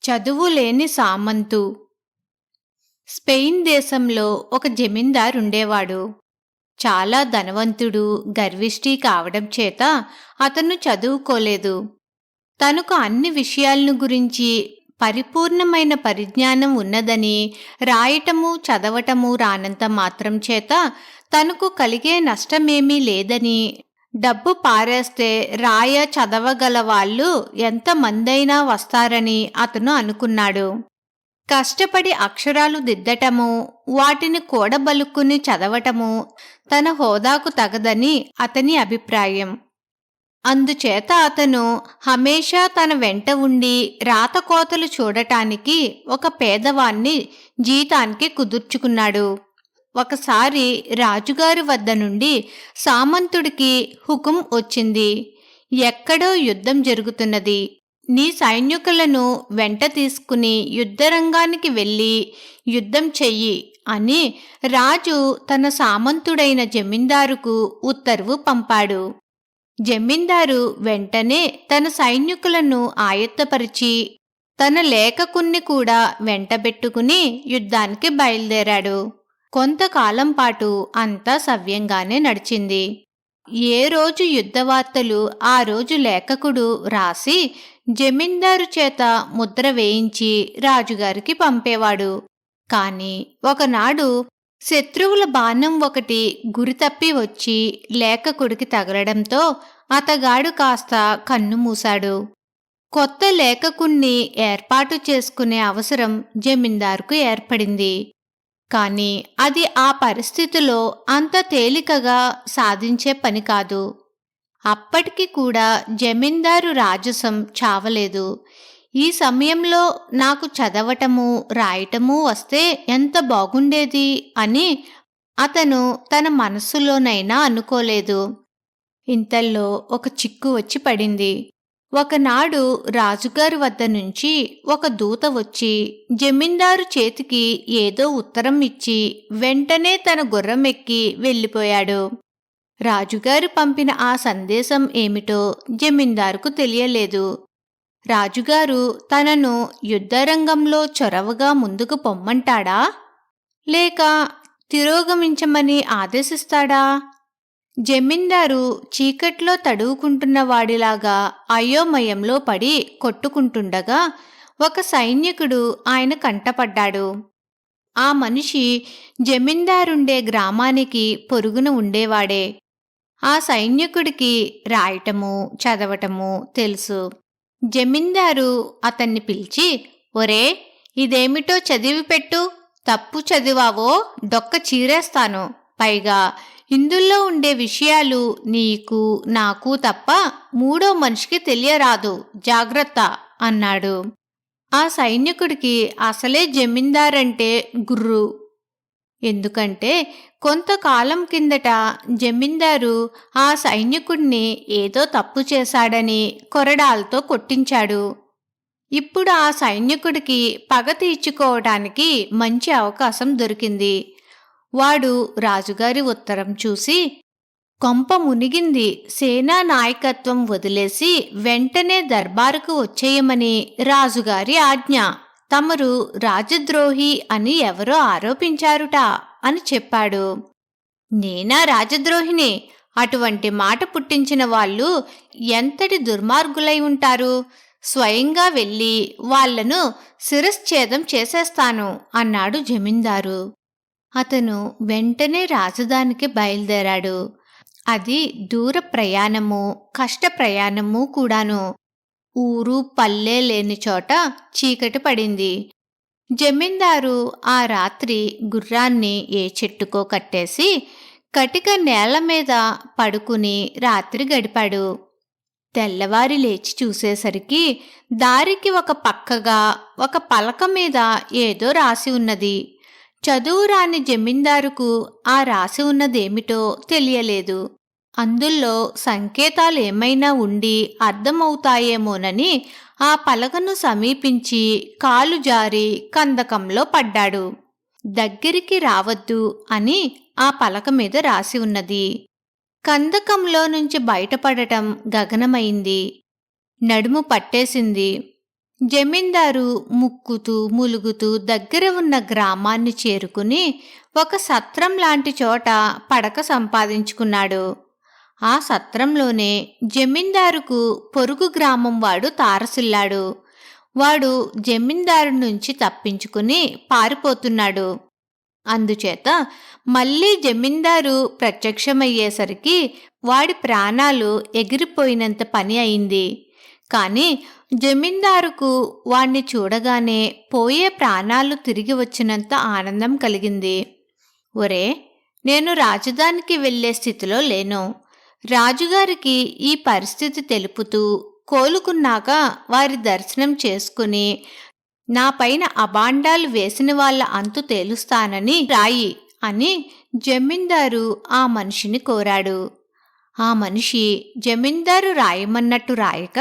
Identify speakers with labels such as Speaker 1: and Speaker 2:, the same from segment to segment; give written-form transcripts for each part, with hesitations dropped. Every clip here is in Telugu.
Speaker 1: చదువులేని సామంతు. స్పెయిన్ దేశంలో ఒక జమీందారుండేవాడు. చాలా ధనవంతుడు, గర్విష్ఠి కావడం చేత అతను చదువుకోలేదు. తనకు అన్ని విషయాలను గురించి పరిపూర్ణమైన పరిజ్ఞానం ఉన్నదని, రాయటము చదవటము రానంత మాత్రం చేత తనకు కలిగే నష్టమేమీ లేదని, డబ్బు పారేస్తే చదవగల వాళ్ళు ఎంతమందైనా వస్తారని అతను అనుకున్నాడు. కష్టపడి అక్షరాలు దిద్దటము, వాటిని కూడబలుక్కుని చదవటము తన హోదాకు తగదని అతని అభిప్రాయం. అందుచేత అతను హమేషా తన వెంట ఉండి రాతకోతలు చూడటానికి ఒక పేదవాణ్ణి జీతానికి కుదుర్చుకున్నాడు. ఒకసారి రాజుగారి వద్ద నుండి సామంతుడికి హుకుం వచ్చింది. ఎక్కడో యుద్ధం జరుగుతున్నది. నీ సైనికులను వెంట తీసుకుని యుద్ధరంగానికి వెళ్ళి యుద్ధం చెయ్యి అని రాజు తన సామంతుడైన జమీందారుకు ఉత్తర్వు పంపాడు. జమీందారు వెంటనే తన సైనికులను ఆయత్తపరిచి తన లేఖకుణ్ణి కూడా వెంటబెట్టుకుని యుద్ధానికి బయలుదేరాడు. కొంతకాలం పాటు అంతా సవ్యంగానే నడిచింది. ఏ రోజు యుద్ధవార్తలు ఆ రోజు లేఖకుడు రాసి జమీందారు చేత ముద్ర వేయించి రాజుగారికి పంపేవాడు. కాని ఒకనాడు శత్రువుల బాణం ఒకటి గురితప్పి వచ్చి లేఖకుడికి తగలడంతో అతగాడు కాస్త కన్ను మూశాడు. కొత్త లేఖకుణ్ణి ఏర్పాటు చేసుకునే అవసరం జమీందారుకు ఏర్పడింది. కాని అది ఆ పరిస్థితిలో అంత తేలికగా సాధించే పని కాదు. అప్పటికి కూడా జమీందారు రాజసం చావలేదు. ఈ సమయంలో నాకు చదవటము రాయటము వస్తే ఎంత బాగుండేది అని అతను తన మనస్సులోనైనా అనుకోలేదు. ఇంతల్లో ఒక చిక్కు వచ్చి పడింది. ఒకనాడు రాజుగారి వద్ద నుంచి ఒక దూత వచ్చి జమీందారు చేతికి ఏదో ఉత్తరం ఇచ్చి వెంటనే తన గుర్రమెక్కి వెళ్ళిపోయాడు. రాజుగారు పంపిన ఆ సందేశం ఏమిటో జమీందారుకు తెలియలేదు. రాజుగారు తనను యుద్ధరంగంలో చొరవగా ముందుకు పొమ్మంటాడా, లేక తిరోగమించమని ఆదేశిస్తాడా? జమీందారు చీకట్లో తడువుకుంటున్నవాడిలాగా అయోమయంలో పడి కొట్టుకుంటుండగా ఒక సైనికుడు ఆయన కంటపడ్డాడు. ఆ మనిషి జమీందారుండే గ్రామానికి పొరుగున ఉండేవాడే. ఆ సైనికుడికి రాయటము చదవటము తెలుసు. జమీందారు అతన్ని పిలిచి, ఒరే, ఇదేమిటో చదివిపెట్టు. తప్పు చదివావో డొక్క చీరేస్తాను. పైగా ఇందులో ఉండే విషయాలు నీకు నాకు తప్ప మూడో మనిషికి తెలియరాదు, జాగ్రత్త అన్నాడు. ఆ సైనికుడికి అసలే జమీందారంటే గుర్రు. ఎందుకంటే కొంతకాలం కిందట జమీందారు ఆ సైనికుడిని ఏదో తప్పు చేశాడని కొరడాలతో కొట్టించాడు. ఇప్పుడు ఆ సైనికుడికి పగ తీర్చుకోవటానికి మంచి అవకాశం దొరికింది. వాడు రాజుగారి ఉత్తరం చూసి, కొంప మునిగింది, సేనా నాయకత్వం వదిలేసి వెంటనే దర్బారుకు వచ్చేయమని రాజుగారి ఆజ్ఞ. తమరు రాజద్రోహి అని ఎవరో ఆరోపించారుట అని చెప్పాడు. నేనా రాజద్రోహిని? అటువంటి మాట పుట్టించిన వాళ్ళు ఎంతటి దుర్మార్గులై ఉంటారు. స్వయంగా వెళ్ళి వాళ్లను శిరశ్ఛేదం చేసేస్తాను అన్నాడు జమీందారు. అతను వెంటనే రాజధానికి బయలుదేరాడు. అది దూర ప్రయాణము, కష్ట ప్రయాణము కూడాను. ఊరు పల్లె లేని చోట చీకటి పడింది. జమీందారు ఆ రాత్రి గుర్రాన్ని ఏ చెట్టుకో కట్టేసి కటిక నేల మీద పడుకుని రాత్రి గడిపాడు. తెల్లవారి లేచి చూసేసరికి దారికి ఒక పక్కగా ఒక పలక మీద ఏదో రాసి ఉన్నది. చదువురాని జమీందారుకు ఆ రాసి ఉన్నదేమిటో తెలియలేదు. అందులో సంకేతాలేమైనా ఉండి అర్థమవుతాయేమోనని ఆ పలకను సమీపించి కాలు జారి కందకంలో పడ్డాడు. దగ్గరికి రావద్దు అని ఆ పలక మీద రాసి ఉన్నది. కందకంలో నుంచి బయటపడటం గగనమైంది. నడుము పట్టేసింది. జమీందారు ముక్కుతూ ములుగుతూ దగ్గర ఉన్న గ్రామాన్ని చేరుకుని ఒక సత్రం లాంటి చోట పడక సంపాదించుకున్నాడు. ఆ సత్రంలోనే జమీందారుకు పొరుగు గ్రామం వాడు తారసిల్లాడు. వాడు జమీందారు నుంచి తప్పించుకుని పారిపోతున్నాడు. అందుచేత మళ్ళీ జమీందారు ప్రత్యక్షమయ్యేసరికి వాడి ప్రాణాలు ఎగిరిపోయినంత పని అయింది. కాని జమీందారుకు వాణ్ణి చూడగానే పోయే ప్రాణాలు తిరిగి వచ్చినంత ఆనందం కలిగింది. ఒరే, నేను రాజధానికి వెళ్లే స్థితిలో లేను. రాజుగారికి ఈ పరిస్థితి తెలుపుతూ కోలుకున్నాక వారి దర్శనం చేసుకుని నా పైన అబాండాలు వేసిన వాళ్ళ అంతు తేలుస్తానని రాయి అని జమీందారు ఆ మనిషిని కోరాడు. ఆ మనిషి జమీందారు రాయమన్నట్టు రాయక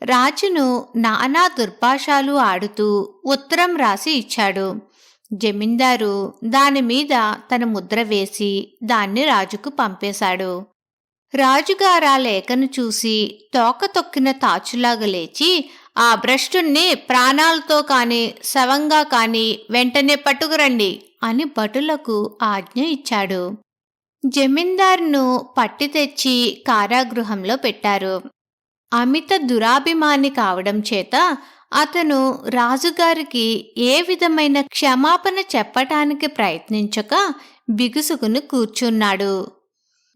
Speaker 1: రాజును నానా దుర్భాషాలు ఆడుతూ ఉత్తరం రాసి ఇచ్చాడు. జమీందారు దానిమీద తన ముద్ర వేసి దాన్ని రాజుకు పంపేశాడు. రాజుగారా లేఖను చూసి తోక తొక్కిన తాచులాగా లేచి ఆ భ్రష్టుణ్ణి ప్రాణాలతో కాని శవంగా కాని వెంటనే పట్టుకురండి అని భటులకు ఆజ్ఞ ఇచ్చాడు. జమీందారును పట్టి తెచ్చి కారాగృహంలో పెట్టారు. అమిత దురాభిమాని కావడం చేత అతను రాజుగారికి ఏ విధమైన క్షమాపణ చెప్పటానికి ప్రయత్నించక బిగుసుకుని కూర్చున్నాడు.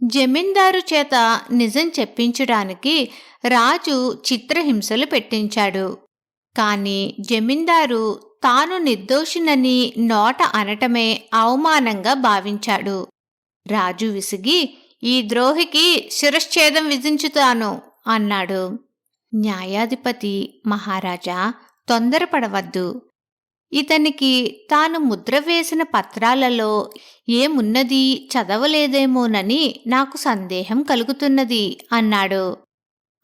Speaker 1: జమీందారు చేత నిజం చెప్పించడానికి రాజు చిత్రహింసలు పెట్టించాడు. కాని జమీందారు తాను నిర్దోషినని నోట అనటమే అవమానంగా భావించాడు. రాజు విసిగి, ఈ ద్రోహికి శిరశ్ఛేదం విధించుతాను అన్నాడు. న్యాయాధిపతి, మహారాజా, తొందరపడవద్దు. ఇతనికి తాను ముద్ర వేసిన పత్రాలలో ఏమున్నది చదవలేదేమోనని నాకు సందేహం కలుగుతున్నది అన్నాడు.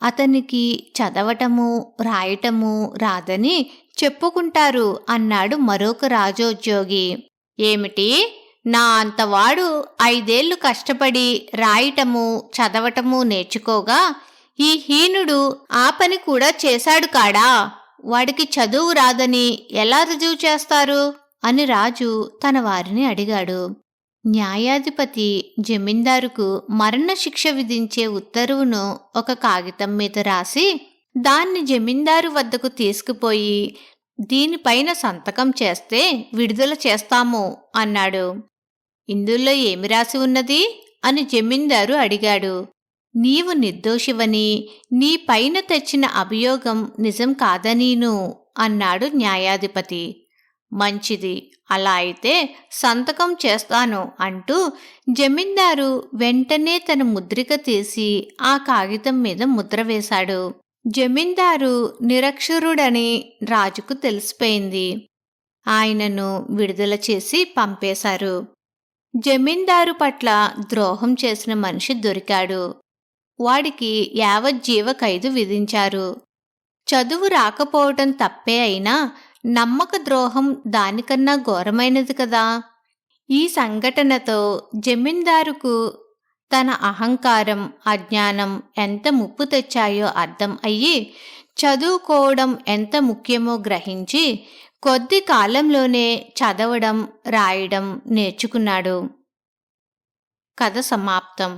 Speaker 1: అతనికి చదవటము రాయటము రాదని చెప్పుకుంటారు అన్నాడు మరొక రాజోద్యోగి. ఏమిటి, నా అంతవాడు 5 ఏళ్లు కష్టపడి రాయటము చదవటము నేర్చుకోగా ఈ హీనుడు ఆ పని కూడా చేశాడు కాడా? వాడికి చదువు రాదని ఎలా రుజువు చేస్తారు అని రాజు తన వారిని అడిగాడు. న్యాయాధిపతి జమీందారుకు మరణశిక్ష విధించే ఉత్తర్వును ఒక కాగితం మీద రాసి దాన్ని జమీందారు వద్దకు తీసుకుపోయి దీనిపైన సంతకం చేస్తే విడుదల చేస్తాము అన్నాడు. ఇందులో ఏమి రాసి ఉన్నది అని జమీందారు అడిగాడు. నీవు నిర్దోషివని, నీ పైన తెచ్చిన అభియోగం నిజం కాదనీను అన్నాడు న్యాయాధిపతి. మంచిది, అలా అయితే సంతకం చేస్తాను అంటూ జమీందారు వెంటనే తన ముద్రిక తీసి ఆ కాగితం మీద ముద్ర వేశాడు. జమీందారు నిరక్షరుడని రాజుకు తెలిసిపోయింది. ఆయనను విడుదల చేసి పంపేశారు. జమీందారు పట్ల ద్రోహం చేసిన మనిషి దొరికాడు. వాడికి యావజ్జీవ ఖైదు విధించారు. చదువు రాకపోవటం తప్పే అయినా నమ్మక ద్రోహం దానికన్నా ఘోరమైనది కదా. ఈ సంఘటనతో జమీందారుకు తన అహంకారం, అజ్ఞానం ఎంత ముప్పు తెచ్చాయో అర్థం అయ్యి చదువుకోవడం ఎంత ముఖ్యమో గ్రహించి కొద్ది కాలంలోనే చదవడం రాయడం నేర్చుకున్నాడు. కథ సమాప్తం.